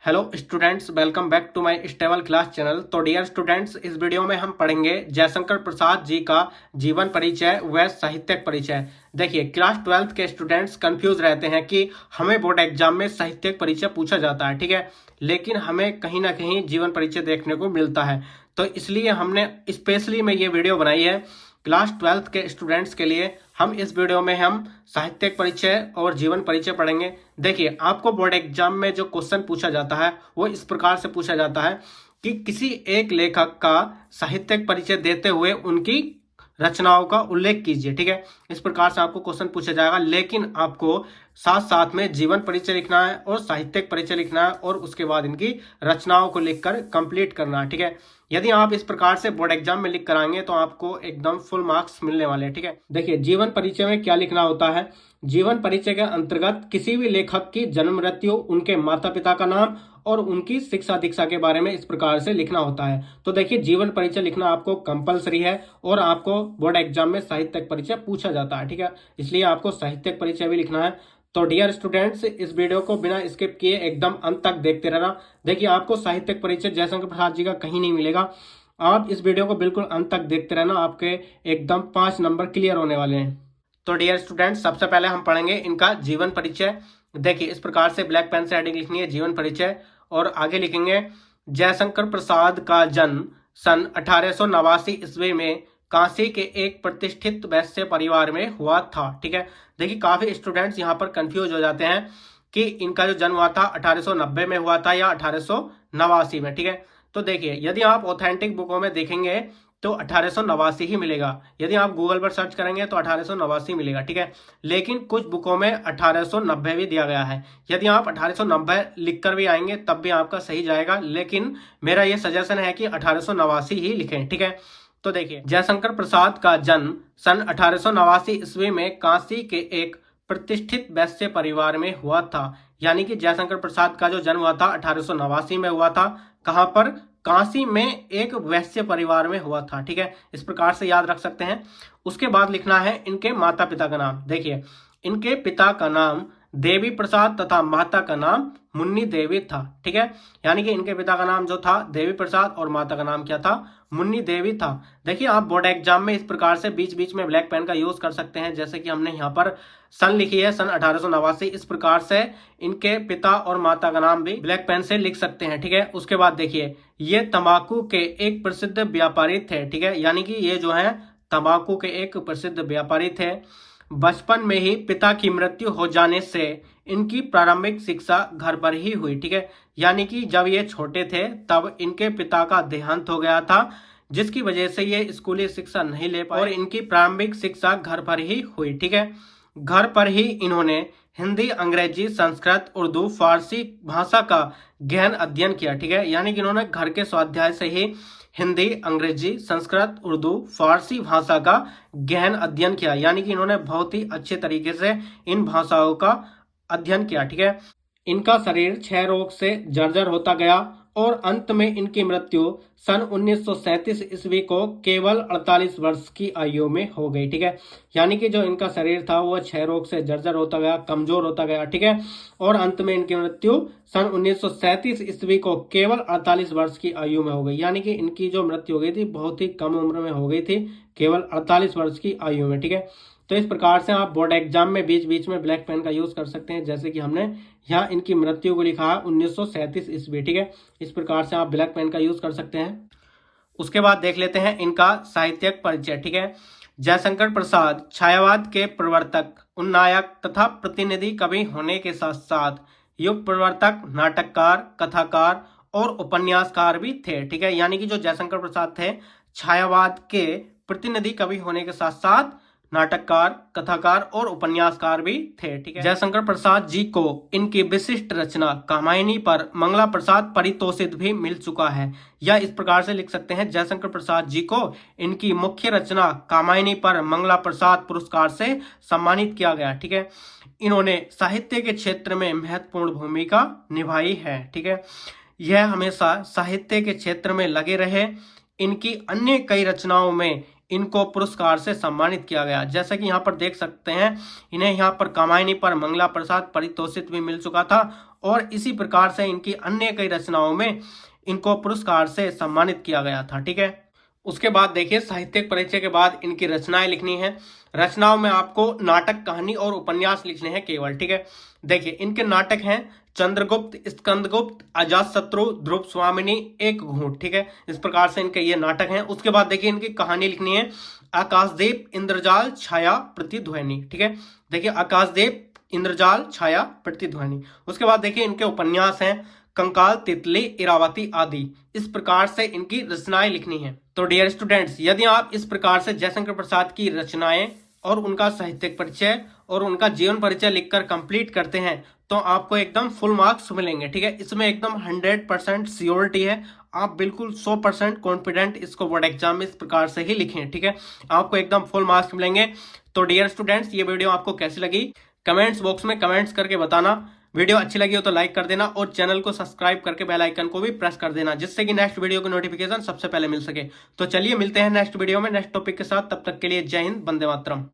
Hello students, welcome back to my stable class channel. तो dear students, इस video में हम पढ़ेंगे जयशंकर प्रसाद जी का जीवन परिचय व साहित्यिक परिचय। देखिए, क्लास 12th के स्टूडेंट्स कंफ्यूज रहते हैं कि हमें बोर्ड एग्जाम में साहित्यिक परिचय पूछा जाता है, ठीक है, लेकिन हमें कहीं ना कहीं जीवन परिचय देखने को मिलता है। तो इसलिए हमने स्पेशली में ये वीडियो बनाई है क्लास 12th के स्टूडेंट्स के लिए। हम इस वीडियो में हम साहित्यिक परिचय और जीवन परिचय पढ़ेंगे। देखिए, आपको बोर्ड एग्जाम में जो क्वेश्चन पूछा जाता है वो इस प्रकार से पूछा जाता है कि किसी एक लेखक का साहित्यिक परिचय देते हुए उनकी रचनाओं का उल्लेख कीजिए, ठीक है। इस प्रकार से आपको क्वेश्चन पूछा जाएगा, लेकिन आपको साथ साथ में जीवन परिचय लिखना है और साहित्यिक परिचय लिखना है और उसके बाद इनकी रचनाओं को लिखकर कंप्लीट करना है, ठीक है। यदि आप इस प्रकार से बोर्ड एग्जाम में लिख कर आएंगे तो आपको एकदम फुल मार्क्स मिलने वाले हैं, ठीक है। देखिए, जीवन परिचय में क्या लिखना होता है। जीवन परिचय के अंतर्गत किसी भी लेखक की जन्म मृत्यु, उनके माता पिता का नाम और उनकी शिक्षा दीक्षा के बारे में इस प्रकार से लिखना होता है। तो देखिए, जीवन परिचय लिखना आपको कंपलसरी है और आपको बोर्ड एग्जाम में साहित्यिक परिचय पूछा जाता है, ठीक है, इसलिए आपको साहित्यिक परिचय भी लिखना है। तो डियर स्टूडेंट्स, इस वीडियो को बिना स्किप किए एकदम अंत तक देखते रहना। देखिए, आपको साहित्यिक परिचय जयशंकर प्रसाद जी का कहीं नहीं मिलेगा। आप इस वीडियो को बिल्कुल अंत तक देखते रहना, आपके एकदम 5 नंबर क्लियर होने वाले हैं। तो डियर स्टूडेंट्स, सबसे पहले हम पढ़ेंगे इनका जीवन परिचय। देखिए, इस प्रकार से ब्लैक पेन से हेडिंग लिखनी है जीवन परिचय और आगे लिखेंगे जयशंकर प्रसाद का जन्म सन 1889 ईस्वी में काशी के एक प्रतिष्ठित वैश्य परिवार में हुआ था, ठीक है। देखिए, काफी स्टूडेंट्स यहाँ पर कंफ्यूज हो जाते हैं कि इनका जो जन्म हुआ था 1890 में हुआ था या 1889 में, ठीक है। तो देखिए, यदि आप ऑथेंटिक बुकों में देखेंगे तो 1889 ही मिलेगा। यदि आप गूगल पर सर्च करेंगे तो 1889 मिलेगा, ठीक है, लेकिन कुछ बुकों में 1890 भी दिया गया है। यदि आप 1890 लिखकर भी आएंगे तब भी आपका सही जाएगा, लेकिन मेरा ये सजेशन है कि 1889 ही लिखें, ठीक है। तो देखिए, जयशंकर प्रसाद का जन्म सन 1889 ईस्वी में काशी के एक प्रतिष्ठित वैश्य परिवार में हुआ था। यानी कि जयशंकर प्रसाद का जो जन्म हुआ था 1889 में हुआ था। कहां पर? काशी में एक वैश्य परिवार में हुआ था, ठीक है, इस प्रकार से याद रख सकते हैं। उसके बाद लिखना है इनके माता पिता का नाम। देखिए, इनके पिता का नाम देवी प्रसाद तथा माता का नाम मुन्नी देवी था, ठीक है। यानी कि इनके पिता का नाम जो था देवी प्रसाद और माता का नाम क्या था? मुन्नी देवी था। देखिए, आप बोर्ड एग्जाम में इस प्रकार से बीच बीच में ब्लैक पेन का यूज कर सकते हैं, जैसे कि हमने यहाँ पर सन लिखी है सन 1889। इस प्रकार से इनके पिता और माता का नाम भी ब्लैक पेन से लिख सकते हैं, ठीक है। उसके बाद देखिए, ये तंबाकू के एक प्रसिद्ध व्यापारी थे, ठीक है, यानी कि ये जो है तंबाकू के एक प्रसिद्ध व्यापारी थे। बचपन में ही पिता की मृत्यु हो जाने से इनकी प्रारंभिक शिक्षा घर पर ही हुई, ठीक है। यानी कि जब ये छोटे थे तब इनके पिता का देहांत हो गया था, जिसकी वजह से ये स्कूली शिक्षा नहीं ले पाए और इनकी प्रारंभिक शिक्षा घर पर ही हुई, ठीक है। घर पर ही इन्होंने हिंदी, अंग्रेजी, संस्कृत, उर्दू, फारसी भाषा का गहन अध्ययन किया, ठीक है। यानी कि इन्होंने घर के स्वाध्याय से ही हिंदी, अंग्रेजी, संस्कृत, उर्दू, फारसी भाषा का गहन अध्ययन किया। यानी कि इन्होंने बहुत ही अच्छे तरीके से इन भाषाओं का अध्ययन किया, ठीक है। इनका शरीर क्षय रोग से जर्जर होता गया और अंत में इनकी मृत्यु सन 1937 ईस्वी को केवल 48 वर्ष की आयु में हो गई, ठीक है। यानी कि जो इनका शरीर था वो क्षय रोग से जर्जर होता गया, कमजोर होता गया, ठीक है, और अंत में इनकी मृत्यु सन 1937 ईस्वी को केवल 48 वर्ष की आयु में हो गई। यानी कि इनकी जो मृत्यु हो गई थी बहुत ही कम उम्र में हो गई थी, केवल 48 वर्ष की आयु में, ठीक है। तो इस प्रकार से आप बोर्ड एग्जाम में बीच बीच में ब्लैक पेन का यूज कर सकते हैं, जैसे कि हमने यहाँ इनकी मृत्यु को लिखा है 1937 ईस्वी, ठीक है। इस प्रकार से आप ब्लैक पेन का यूज कर सकते हैं। उसके बाद देख लेते हैं इनका साहित्यिक परिचय, ठीक है। जयशंकर प्रसाद छायावाद के प्रवर्तक, उन्नायक तथा प्रतिनिधि कवि होने के साथ साथ युग प्रवर्तक, नाटककार, कथाकार और उपन्यासकार भी थे, ठीक है। यानी कि जो जयशंकर प्रसाद थे छायावाद के प्रतिनिधि कवि होने के साथ साथ नाटककार, कथाकार और उपन्यासकार भी थे, ठीक है। जयशंकर प्रसाद जी को इनकी विशिष्ट रचना कामायनी पर मंगला प्रसाद पारितोषिक भी मिल चुका है। या इस प्रकार से लिख सकते हैं, जयशंकर प्रसाद जी को इनकी मुख्य रचना कामायनी पर मंगला प्रसाद पुरस्कार से सम्मानित किया गया, ठीक है। इन्होंने साहित्य के क्षेत्र में महत्वपूर्ण भूमिका निभाई है, ठीक है। यह हमेशा साहित्य के क्षेत्र में लगे रहे। इनकी अन्य कई रचनाओं में इनको पुरस्कार से सम्मानित किया गया, जैसे कि यहाँ पर देख सकते हैं, इन्हें यहाँ पर कामायनी पर मंगला प्रसाद पारितोषिक भी मिल चुका था और इसी प्रकार से इनकी अन्य कई रचनाओं में इनको पुरस्कार से सम्मानित किया गया था। ठीक है, उसके बाद देखिए साहित्यिक परिचय के बाद इनकी रचनाएं लिखनी है। रचनाओं में आपको नाटक, कहानी और उपन्यास लिखने हैं केवल। ठीक है, देखिए इनके नाटक हैं चंद्रगुप्त, स्कंदगुप्त, अजातशत्रु, ध्रुव स्वामिनी, एक घूंट। ठीक है, इस प्रकार से इनके ये नाटक हैं। उसके बाद देखिए इनकी कहानी लिखनी है आकाशदीप, इंद्रजाल, छाया, प्रतिध्वनि। ठीक है, देखिए आकाशदीप, इंद्रजाल, छाया, प्रतिध्वनि। उसके बाद देखिए इनके उपन्यास हैं कंकाल, तितली, इरावती आदि। इस प्रकार से इनकी रचनाएं लिखनी है। तो डियर स्टूडेंट्स, यदि आप इस प्रकार से जयशंकर प्रसाद की रचनाएं और उनका साहित्यिक परिचय और उनका जीवन परिचय लिखकर कंप्लीट करते हैं तो आपको एकदम फुल मार्क्स मिलेंगे। ठीक है, इसमें एकदम 100% श्योरिटी है। आप बिल्कुल 100% कॉन्फिडेंट इसको बोर्ड एग्जाम में इस प्रकार से ही लिखें। ठीक है, आपको एकदम फुल मार्क्स मिलेंगे। तो डियर स्टूडेंट्स, ये वीडियो आपको कैसी लगी कमेंट्स बॉक्स में कमेंट्स करके बताना। वीडियो अच्छी लगी हो तो लाइक कर देना और चैनल को सब्सक्राइब करके बेल आइकन को भी प्रेस कर देना, जिससे कि नेक्स्ट वीडियो की नोटिफिकेशन सबसे पहले मिल सके। तो चलिए मिलते हैं नेक्स्ट वीडियो में नेक्स्ट टॉपिक के साथ। तब तक के लिए जय हिंद, वंदे मातरम।